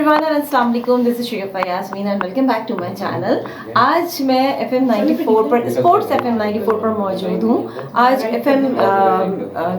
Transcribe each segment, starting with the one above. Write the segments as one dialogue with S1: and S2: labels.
S1: अस्सलाम वालेकुम, this is Sharifa Yasmeen and welcome back to my channel. आज मैं FM 94 पर स्पोर्ट्स FM 94 पर मौजूद हूँ। आज FM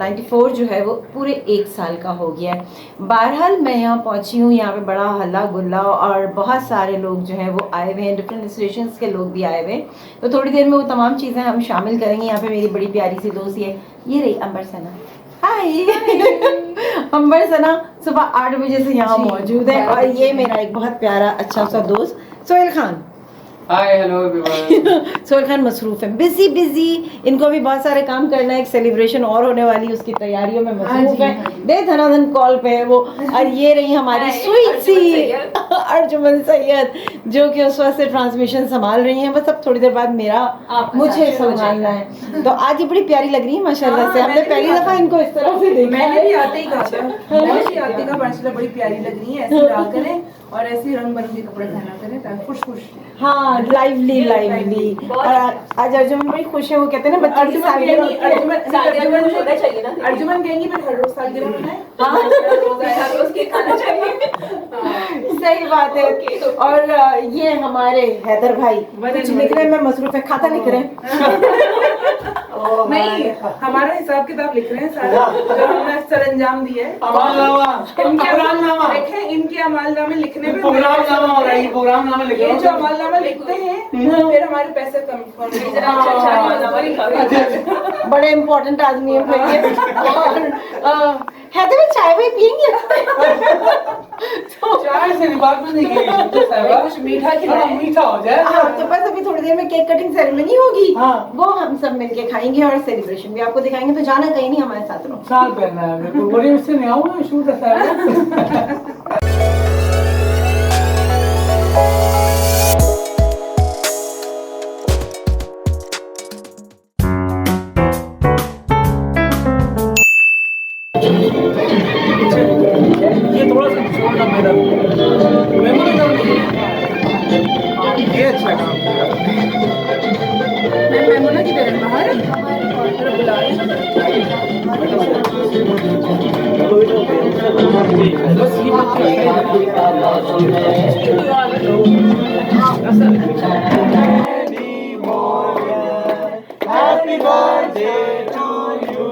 S1: 94 जो है वो पूरे 1 साल का हो गया है। बहरहाल मैं यहाँ पहुँची हूँ, यहाँ पे बड़ा हल्ला गुल्ला और बहुत सारे लोग जो हैं वो आए हुए हैं, डिफरेंट इंस्टीट्यूशंस के लोग भी आए हुए हैं। तो थोड़ी देर में वो तमाम चीज़ें हम शामिल करेंगे। यहाँ पे मेरी बड़ी प्यारी सी दोस्त ये रही अंबर सना। हाय अंबर सना सुबह 8 बजे से यहाँ मौजूद है। और ये मेरा एक बहुत प्यारा अच्छा सा दोस्त Sohail Khan.
S2: Hi hello everyone.
S1: Sohail Khan मसरूफ है, बिजी। इनको अभी बहुत सारे काम करना है, एक सेलिब्रेशन और होने वाली है, उसकी तैयारियों में मसरूफ है। दे धनाधन कॉल पे है वो। और ये रही हमारी स्वीट सी अर्जुमन सैयद, जो कि उस वक्त से ट्रांसमिशन संभाल रही हैं। बस अब थोड़ी देर बाद मुझे संभालना है। तो आज ये बड़ी प्यारी लग रही है माशाल्लाह से। हमने पहली दफा इनको इस तरह से देखा।
S3: मैंने भी आते ही कहा माशाल्लाह बड़ी प्यारी लग रही है। ऐसे रहा करें और ऐसे रंग बिरंगे कपड़े पहना करें ताकि खुश।
S1: हाँ, लाइवली। और आज अर्जुमन बड़ी खुश है। वो कहते हैं ना बच्चे की सालगिरह
S3: अर्जुमन कहेंगी मैं हर रोज सालगिरह मनाएं।
S1: हर रोज केक खाना चाहिए। सही बात है। और ये हमारे हैदर भाई कुछ लिख रहे हैं, मैं मसरूफ है, खाता लिख रहे हैं।
S3: नहीं, हमारा हिसाब किताब लिख रहे हैं सारा, जो हमने सरंजाम दिया है। इनके अमालनामे लिखने में ये जो अमालनामा लिखते हैं फिर हमारे पैसे कम।
S1: बड़े इम्पोर्टेंट आदमी है भैया। हैदर में चाय भी पियेंगे?
S3: चाय से बात नहीं की, कुछ मीठा हो जाए।
S1: हाँ, तो बस अभी थोड़ी देर में केक कटिंग सेरेमनी होगी। वो हम सब मिलके खाएंगे और सेलिब्रेशन भी आपको दिखाएंगे। तो जाना कहीं नहीं, हमारे साथ रहो।
S3: साल पहनना है बड़ी उससे नहीं आऊंगा शूट है। ये थोड़ा सा छोड़ना मेरा ये अच्छा काम किया। मैं मेमोना की बहन बाहर बुला रही happy birthday to you.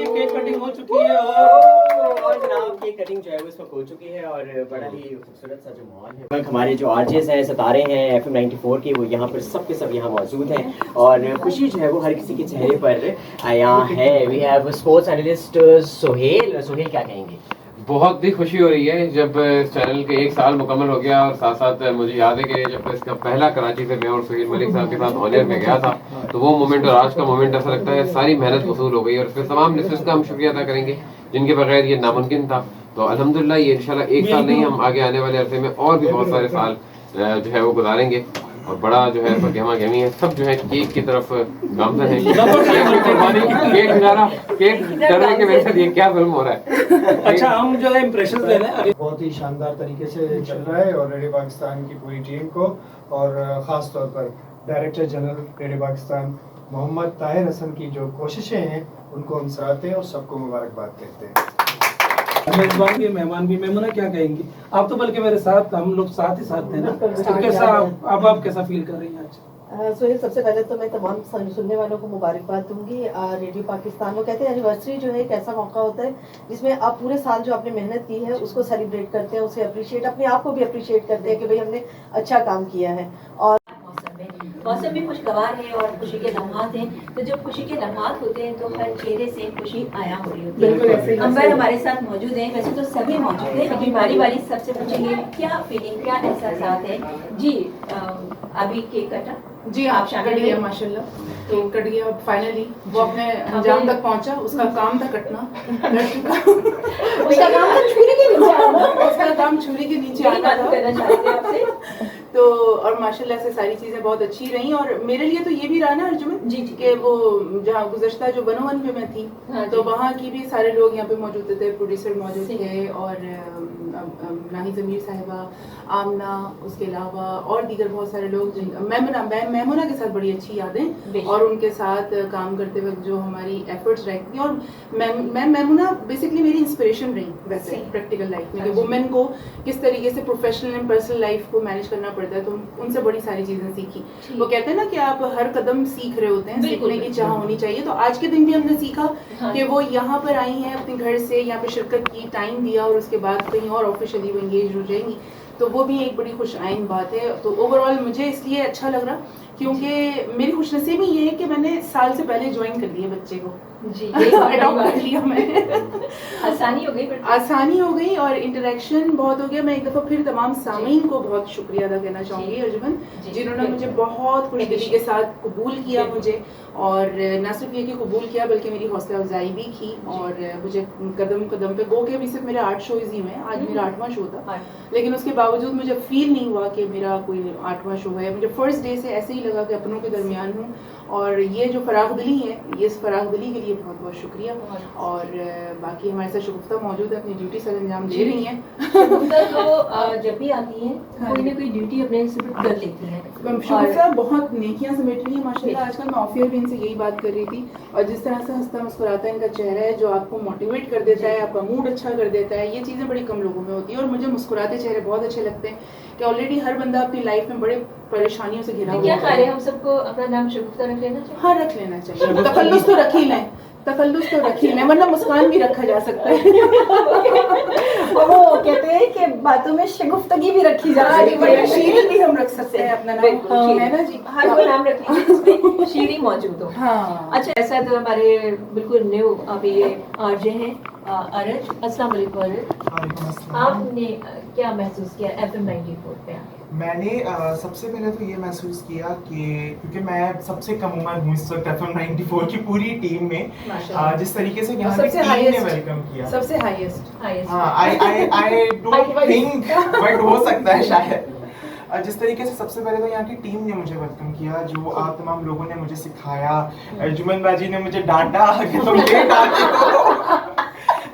S3: Cake cutting हो चुकी है और
S4: जनाब केक कटिंग जो है वो इसमें हो चुकी है और बड़ा ही खूबसूरत सा जो माहौल है। हमारे जो आरजेस हैं, सितारे हैं FM 94 के, वो यहाँ पर सब के सब यहाँ मौजूद हैं और खुशी जो है वो हर किसी के चेहरे पर यहाँ है। We have sports analyst Sohail. Sohail क्या कहेंगे?
S2: बहुत ही खुशी हो रही है जब इस चैनल के 1 साल मुकम्मल हो गया और साथ साथ मुझे याद है कि जब इसका पहला कराची से मैं और सुहेल मलिक साहब के साथ ऑनर में गया था, तो वो मोमेंट और आज का मोमेंट ऐसा लगता है सारी मेहनत वसूल हो गई। और इसमें तमाम लिसनर्स का हम शुक्रिया अदा करेंगे जिनके बगैर ये नामुमकिन था। तो अल्हम्दुलिल्लाह ये इंशाल्लाह 1 साल नहीं, हम आगे आने वाले अरसे में और भी बहुत सारे साल जो है वो गुजारेंगे। और बड़ा जो है गहमा गहमी है, सब जो है केक की तरफ गामजन है। केक डर के मेरे साथ ये क्या फिल्म हो रहा है।
S3: अच्छा, हम जो है इंप्रेशन ले रहे हैं।
S5: बहुत ही शानदार तरीके से चल रहा है और रेडियो पाकिस्तान की पूरी टीम को और ख़ास तौर पर director general radio Pakistan Mohammad Tahir Hasan की जो कोशिशें हैं उनको हम सराहते हैं और सबको मुबारकबाद कहते हैं।
S3: मेजबान भी मेहमान भी। मेमोना क्या कहेंगी? आप तो बल्कि मेरे साथ, हम लोग साथ ही साथ थे ना, तो कैसा आप कैसा फील कर रही हैं आज?
S6: सोहेल, सबसे पहले तो मैं तमाम सुनने वालों को मुबारकबाद दूंगी। रेडियो पाकिस्तान, वो कहते हैं एनिवर्सरी जो है एक ऐसा मौका होता है जिसमें आप पूरे साल जो आपने मेहनत की है उसको सेलिब्रेट करते हैं, उसे अप्रिशिएट, अपने आप को भी अप्रिशिएट करते हैं कि भाई हमने अच्छा काम किया है। और
S7: मौसम भी खुशगवार है और खुशी के लम्हात हैं। तो जब खुशी के लम्हात होते हैं तो हर चेहरे से खुशी आया हो रही होती है। अंबर हमारे साथ मौजूद हैं, वैसे तो सभी मौजूद हैं, लेकिन बारी बारी सबसे पूछेंगे क्या फीलिंग, क्या एहसास है। जी अभी केक कटा
S8: जी, आप शामिल किया माशाल्लाह, तो कट गया फाइनली। वो अपने अंजाम तक पहुंचा, उसका काम था कटना, कट चुका।
S1: उसका काम था छुरी के नीचे आना।
S8: उसका काम छुरी के नीचे आना था। तो और माशाल्लाह से सारी चीज़ें बहुत अच्छी रही। और मेरे लिए तो ये भी रहा ना अर्जुन
S1: जी
S8: कि वो जहाँ गुज़श्ता जो 101 पे मैं थी,
S1: हाँ
S8: तो
S1: जी।
S8: वहाँ की भी सारे लोग यहाँ पे मौजूद थे, प्रोड्यूसर मौजूद
S1: सही।
S8: थे, और नाही ज़मीर साहिबा, आमना, उसके अलावा और दीगर बहुत सारे लोग, मैमुना के साथ बड़ी अच्छी यादें,
S1: बेशक।
S8: और उनके साथ काम करते वक्त जो हमारी एफर्ट्स रहती थी। और मैमुना बेसिकली मेरी इंस्पिरेशन रही वैसे
S1: सही।
S8: प्रैक्टिकल लाइफ में,
S1: हाँ
S8: कि
S1: जी।
S8: वुमेन को किस तरीके से प्रोफेशनल एंड पर्सनल लाइफ को मैनेज करना पड़ता है, तो उनसे बड़ी सारी चीज़ें सीखी।
S1: ठीक।
S8: वो कहते हैं ना कि आप हर कदम सीख रहे होते हैं,
S1: बिल्कुल,
S8: सीखने की चाह होनी चाहिए। तो आज के दिन भी हमने सीखा
S1: हाँ
S8: कि वो यहाँ पर आई हैं, अपने घर से यहाँ पे शिरकत की, टाइम दिया, और उसके बाद कहीं और ऑफिशियली वो एंगेज हो जाएंगी, तो वो भी एक बड़ी खुश आइन बात है। तो ओवरऑल मुझे इसलिए अच्छा लग रहा क्योंकि मेरी खुशनसीबी ये है कि मैंने साल से पहले ज्वाइन कर दिया बच्चे को,
S1: जी
S8: अडॉप्ट कर लिया मैंने।
S1: आसानी हो गई,
S8: आसानी हो गई और इंटरेक्शन बहुत हो गया। मैं एक दफ़ा फिर तमाम सामीन को बहुत शुक्रिया अदा करना चाहूँगी अर्जुमन,
S1: जी।
S8: जिन्होंने मुझे बहुत खुशदिली के साथ कबूल किया मुझे, और न सिर्फ ये कि कबूल किया बल्कि मेरी हौसला अफजाई भी की, और मुझे कदम कदम पे गो के अभी सिर्फ मेरे 8 शोज़ ही हुए हैं, आज मेरा 8वां शो था, लेकिन उसके बावजूद मुझे फील नहीं हुआ कि मेरा कोई 8वां शो है। मुझे फर्स्ट डे से ऐसे ही लगा कि अपनों के दरमियान हूँ, और ये जो फरागदिली है, ये इस फरागदिली के लिए बहुत बहुत शुक्रिया। और बाकी हमारे साथ शगुफ्ता मौजूद है, अपनी ड्यूटी सर अंजाम दे रही हैं।
S1: तो जब भी आती हैं
S8: हाँ
S1: कोई ना कोई ड्यूटी अपने से कर लेती हैं।
S8: शगुफ्ता बहुत नेकियां समेट रही है माशाल्लाह। आजकल मैं ऑफियर भी इनसे यही बात कर रही थी, और जिस तरह से हंसता मुस्कुराता इनका चेहरा है, जो आपको मोटिवेट कर देता है, आपका मूड अच्छा कर देता है, ये चीज़ें बड़ी कम लोगों में होती है। और मुझे मुस्कुराते चेहरे बहुत अच्छे लगते हैं कि ऑलरेडी हर बंदा अपनी लाइफ में बड़े परेशानियों से घिरा
S1: तो
S8: हुआ
S1: क्या
S8: होता
S1: ख्याल है,
S8: है।
S1: हम सबको अपना नाम शगुफ्ता रख लेना चाहिए?
S8: हाँ, रख लेना चाहिए, तखल्लुस तो रख ही लें, तखल्लुस तो रख ही लें, वरना मुस्कान भी रखा जा सकता है।
S1: वो कहते हैं कि बातों में शगुफ्तगी भी रखी जा सकती है।
S8: शीरी भी हम रख सकते हैं अपना नाम,
S1: बिल्कुल,
S8: है ना जी?
S1: हर कोई नाम रख लीजिए जिसमें शीरी मौजूद हो।
S8: हाँ।
S1: अच्छा, ऐसा तो हमारे बिल्कुल न्यू अभी ये आरजे हैं अरज, अस्सलाम वालेकुम अरज,
S5: वालेकुम अस्सलाम।
S1: आपने क्या महसूस किया FM 94 पे?
S5: मैंने सबसे पहले तो ये महसूस किया कि क्योंकि मैं सबसे कम उम्र हूँ इस वक्त FM 94 की पूरी टीम में,
S8: माशाल्लाह।
S5: जिस तरीके से यहाँ की
S8: सबसे
S5: टीम ने
S8: highest-
S5: वेलकम किया,
S8: सबसे हाईएस्ट।
S5: हाँ, आई डोंट थिंक बट हो सकता है शायद। जिस तरीके से सबसे पहले तो यहाँ की टीम ने मुझे वेलकम किया, जो आप तमाम लोगों ने मुझे सिखाया, अर्जुमन बाजी ने मुझे डांटा कि तुम ये डांटते हो,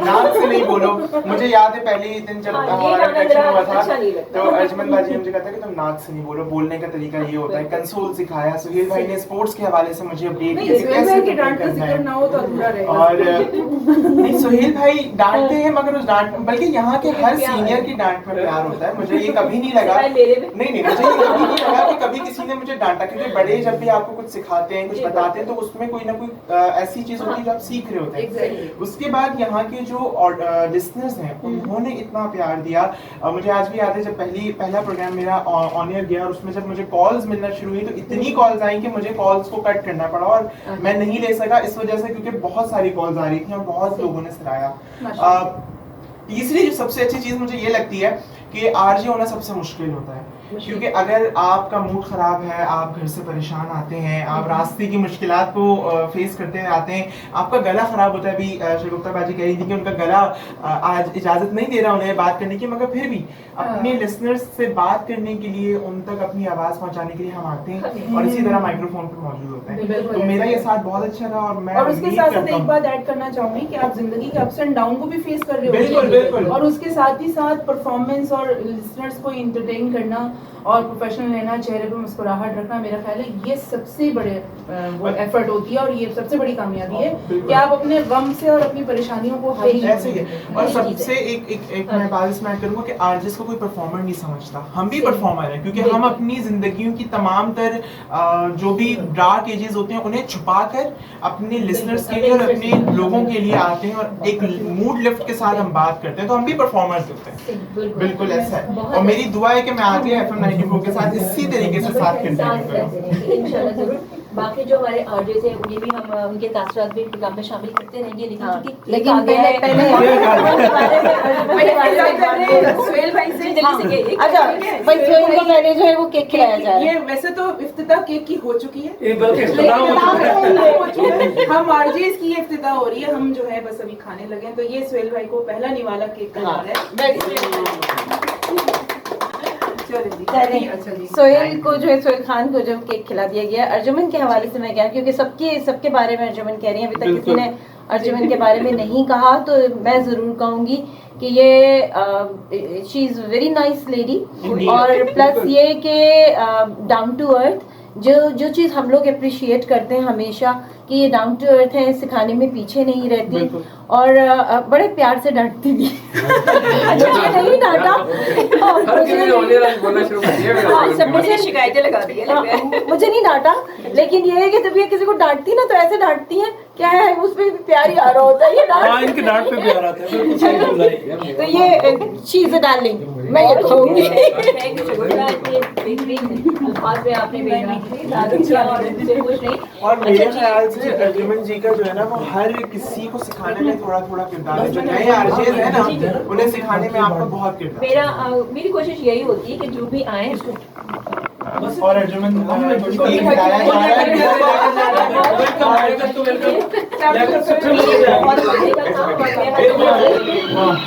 S5: नाक से नहीं बोलो। मुझे याद है पहले ही दिन जब
S1: हाँ, ये
S5: हमारा
S1: गाना
S5: इंटरेक्शन
S1: जरा
S5: हुआ था,
S1: अच्छा नहीं लगता।
S5: तो अर्जुमन बाजी ने मुझे कहा था कि तुम नाक से नहीं बोलो, बोलने का तरीका ये होता है। कंसोल सिखाया, सुहेल भाई ने स्पोर्ट्स के हवाले से मुझे अपडेट
S8: नहीं,
S5: किया कि
S8: सुहेल
S5: कैसे
S8: भाई की
S5: प्रिपेयर
S8: डांट का
S5: करना
S8: जिक्र
S5: है।
S8: ना हो तो अधूरा रहेगा।
S5: और नहीं, सुहेल भाई डांटते हैं, मगर उस डांट, बल्कि यहाँ के हर
S1: प्यार
S5: सीनियर
S1: है।
S5: की डांट में प्यार होता है। मुझे ये कभी नहीं लगा,
S1: सिवाय मेरे में।
S5: नहीं, मुझे ये कभी नहीं लगा कि कभी किसी ने मुझे डांटा, क्योंकि बड़े जब भी आपको कुछ सिखाते हैं, कुछ
S1: जी,
S5: बताते हैं, तो उसमें कोई ना कोई ऐसी चीज होती है जो आप सीख रहे होते हैं।
S8: Exactly.
S5: उसके बाद यहाँ के जो लिसनर्स हैं, उन्होंने इतना प्यार दिया। मुझे आज भी याद है जब पहला प्रोग्राम मेरा ऑन एयर गया, और उसमें जब मुझे कॉल्स मिलना शुरू हुई, तो इतनी कॉल्स आई कि मुझे कॉल्स को कट करना पड़ा, और मैं नहीं ले सका इस वजह से, क्योंकि बहुत सारी कॉल्स आ रही थी और बहुत लोगों ने सराहा। तीसरी जो सबसे अच्छी चीज मुझे ये लगती है कि आरजे होना सबसे मुश्किल होता है, क्योंकि अगर आपका मूड खराब है, आप घर से परेशान आते हैं, आप रास्ते की मुश्किलात को फेस करते आते हैं, आपका गला खराब होता है। अभी शगुफ्ता बाजी कह रही थी कि उनका गला आज इजाजत नहीं दे रहा उन्हें बात करने की, मगर फिर भी अपने लिसनर्स से बात करने के लिए, उन तक अपनी आवाज पहुंचाने के लिए हम आते हैं, और इसी तरह माइक्रोफोन पर मौजूद होते हैं। तो मेरा ये साथ बहुत अच्छा रहा, और मैं
S8: और उसके साथ साथ एक बात ऐड करना चाहूंगी कि आप जिंदगी के अप्स एंड डाउन को भी फेस कर रहे हो।
S5: बिल्कुल, बिल्कुल।
S8: और उसके साथ ही साथ परफॉर्मेंस और लिसनर्स को इंटरटेन करना और प्रोफेशनल रहना, चेहरे पे मुस्कुराहट रखना, मेरा ख्याल है ये सबसे बड़े वो एफर्ट होती है, और ये सबसे बड़ी कामयाबी है कि आप अपने गम से और अपनी परेशानियों को
S5: ऐसे ही है। और सबसे एक मैं बात इसमें ऐड करूंगा कि आरजेस को कोई परफॉर्मर नहीं समझता, हम भी परफॉर्मर हैं, क्योंकि हम अपनी जिंदगियों की तमाम तर जो भी डार्क एजेस होते हैं उन्हें छुपा कर अपने लिसनर्स के लिए और अपने लोगों के लिए आते हैं, और एक मूड लिफ्ट के साथ हम बात करते हैं, तो हम भी परफॉर्मर्स होते हैं। बिल्कुल ऐसा है, और मेरी दुआ है कि मैं आगे FM 94 के साथ इसी तरीके से साथ कंटिन्यू करूं।
S1: इंशाल्लाह जरूर। बाकी जो हमारे आरजेस हैं उन्हें भी हम उनके तासरात भी प्रोग्राम में शामिल करते रहेंगे, लेकिन
S8: सुहेल भाई से
S1: अच्छा भाई को पहले जो है वो केक खिलाया जा रहा है।
S8: ये वैसे तो इफ्तिताह केक की हो चुकी है,
S3: ये बल्कि इफ्तिताह हो चुका है।
S8: हम आरजेस की ये इफ्तिताह हो रही है, हम जो है बस अभी खाने लगे हैं। तो ये सुहेल भाई को पहला निवाला केक का है। अच्छा जी।
S1: सोहेल को जो है, सोहेल खान को जो केक खिला दिया गया। अर्जुमन के हवाले से मैं क्या, क्योंकि सबके बारे में अर्जुमन कह रही हैं, अभी तक किसी ने अर्जुमन के बारे में नहीं कहा, तो मैं ज़रूर कहूँगी कि ये she is very nice lady, और प्लस ये कि डाउन टू अर्थ, जो चीज़ हम लोग अप्रिशिएट करते हैं हमेशा कि ये डाउन टू अर्थ है, सिखाने में पीछे नहीं रहती, और बड़े प्यार से डांटती भी। मुझे नहीं डांटा,
S7: मुझे शिकायतें लगा दी है।
S1: मुझे नहीं डांटा, लेकिन ये है कि जब ये किसी को डांटती ना तो ऐसे डांटती है, क्या है उसमें भी प्यार ही आ रहा होता है, ये डांट,
S3: इनके डांट पे प्यार आता है, बिल्कुल सही बोला है।
S1: तो ये शी इज अ डार्लिंग, मैं ये कहूंगी।
S9: और मेरे ख्याल से अर्जुमन जी का जो है ना, वो हर किसी को सिखाने में थोड़ा थोड़ा किरदार है। जो नए आरजेज है ना, उन्हें सिखाने में आपका बहुत किरदार
S7: मेरी कोशिश यही होती है कि जो भी आए
S9: और अर्जुमन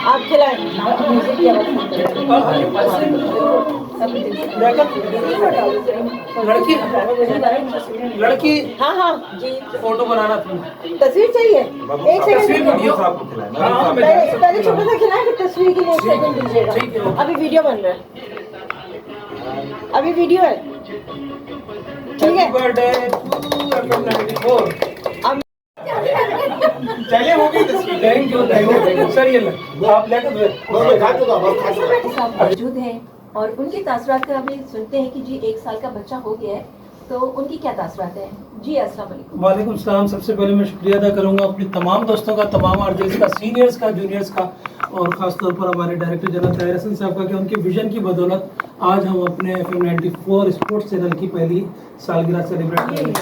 S1: आप खिलाएं, म्यूजिक की
S3: लड़की
S1: हाँ हाँ
S3: फोटो बनाना था,
S1: तस्वीर चाहिए, एक सेकंड पहले छोटा सा खिलाएं, फिर तस्वीर के लिए एक सेकंड दीजिएगा। अभी वीडियो बन रहा है, अभी वीडियो है, ठीक है।
S9: चलिए हो गई तस्वीर।
S3: थैंक यू सर, ये आप लेकर
S7: मौजूद हैं और उनके तासुरात का अभी सुनते हैं कि जी 1 साल का बच्चा हो गया है, तो उनकी क्या तासुरात हैं जी? अस्सलाम वालेकुम।
S3: वालेकुम सलाम। सबसे पहले मैं शुक्रिया अदा करूंगा अपने तमाम दोस्तों का, तमाम आरजेस का, सीनियर्स का, जूनियर्स का, और ख़ासतौर पर हमारे डायरेक्टर जनरल ताहिर हसन साहब का, कि उनके विजन की बदौलत आज हम अपने FM 94 स्पोर्ट्स चैनल की पहली सालगिरह सेलिब्रेट कर रहे हैं।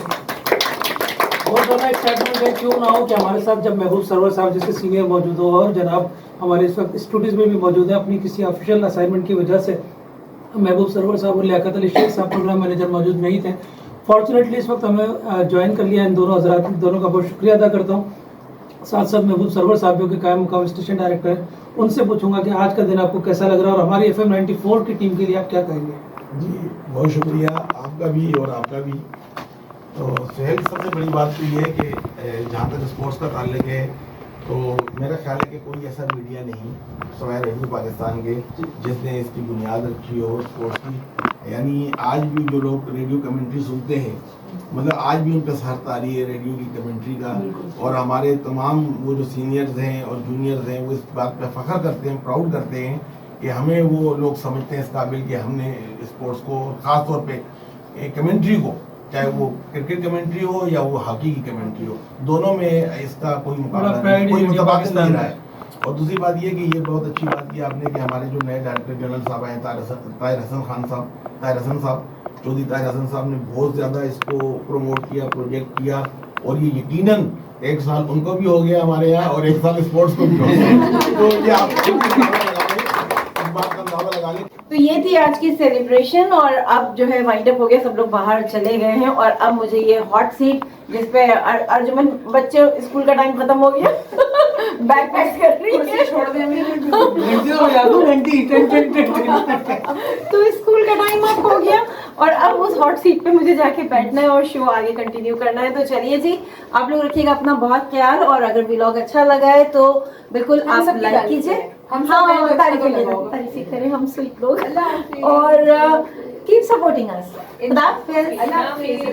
S3: बहुत ज़्यादा एक्साइटमेंट है, क्यों ना हो कि हमारे साथ जब महबूब सरवर साहब जैसे सीनियर मौजूद हो, और जनाब हमारे इस वक्त स्टूडियोज़ में भी मौजूद है, अपनी किसी ऑफिशियल असाइनमेंट की वजह से महबूब सरवर साहब और लियाकत अली शेख साहब प्रोग्राम मैनेजर मौजूद नहीं थे। फॉर्चुनेटली इस वक्त हमें ज्वाइन कर लिया इन दोनों हजरात, दोनों का बहुत शुक्रिया अदा करता हूँ। साथ साथ महबूब सरवर साहब जो कि कायम मुकाम स्टेशन डायरेक्टर है, उनसे पूछूंगा कि आज का दिन आपको कैसा लग रहा है, और हमारी FM 94 की टीम के लिए आप क्या कहेंगे?
S10: जी बहुत शुक्रिया आपका भी और आपका भी। तो सोहेल, सबसे बड़ी बात तो ये है कि जहाँ तक स्पोर्ट्स का ताल्लुक है, तो मेरा ख्याल है कि कोई ऐसा मीडिया नहीं सवाए रेडियो पाकिस्तान के जिसने इसकी बुनियाद रखी हो स्पोर्ट्स की। यानी आज भी जो लोग रेडियो कमेंट्री सुनते हैं, मतलब आज भी उनका सहार तारी है रेडियो की कमेंट्री का, और हमारे तमाम वो जो सीनियर्स हैं और जूनियर्स हैं वो इस बात पर फ़ख्र करते हैं, प्राउड करते हैं कि हमें वो लोग समझते हैं इस काबिल कि हमने स्पोर्ट्स को, ख़ास तौर पे कमेंट्री को, चाहे वो क्रिकेट कमेंट्री हो या वो हॉकी की कमेंट्री हो, दोनों में इसका कोई मुकाबला नहीं, कोई मुकाबला नहीं रहा है। और दूसरी बात ये कि ये बहुत अच्छी बात की आपने कि हमारे जो नए डायरेक्टर जनरल साहब हैं, ताहिर हसन साहब, चौधरी ताहिर हसन साहब ने बहुत ज़्यादा इसको प्रमोट किया, प्रोजेक्ट किया, और ये यकीनन 1 साल उनको भी हो गया हमारे यहाँ, और 1 साल स्पोर्ट्स को भी हो गया। तो ये आप बात का अंदाजा लगा लें।
S1: तो ये थी आज की सेलिब्रेशन, और अब जो है वाइंड अप हो गया, सब लोग बाहर चले गए हैं, और अब मुझे ये हॉट सीट जिसपे अर्जुमन, बच्चे स्कूल का टाइम खत्म हो गया, बैग पैक कर रही है, छोड़ दे तो स्कूल का टाइम अब हो गया, और अब उस हॉट सीट पे मुझे जाके बैठना है और शो आगे कंटिन्यू करना है। तो चलिए जी, आप लोग रखिएगा अपना बहुत ख्याल, और अगर व्लॉग अच्छा लगा है तो बिल्कुल आप लाइक कीजिए, तारीफ करें हम स्वीट लोग, और कीप सपोर्टिंग अस। खुदा हाफिज़।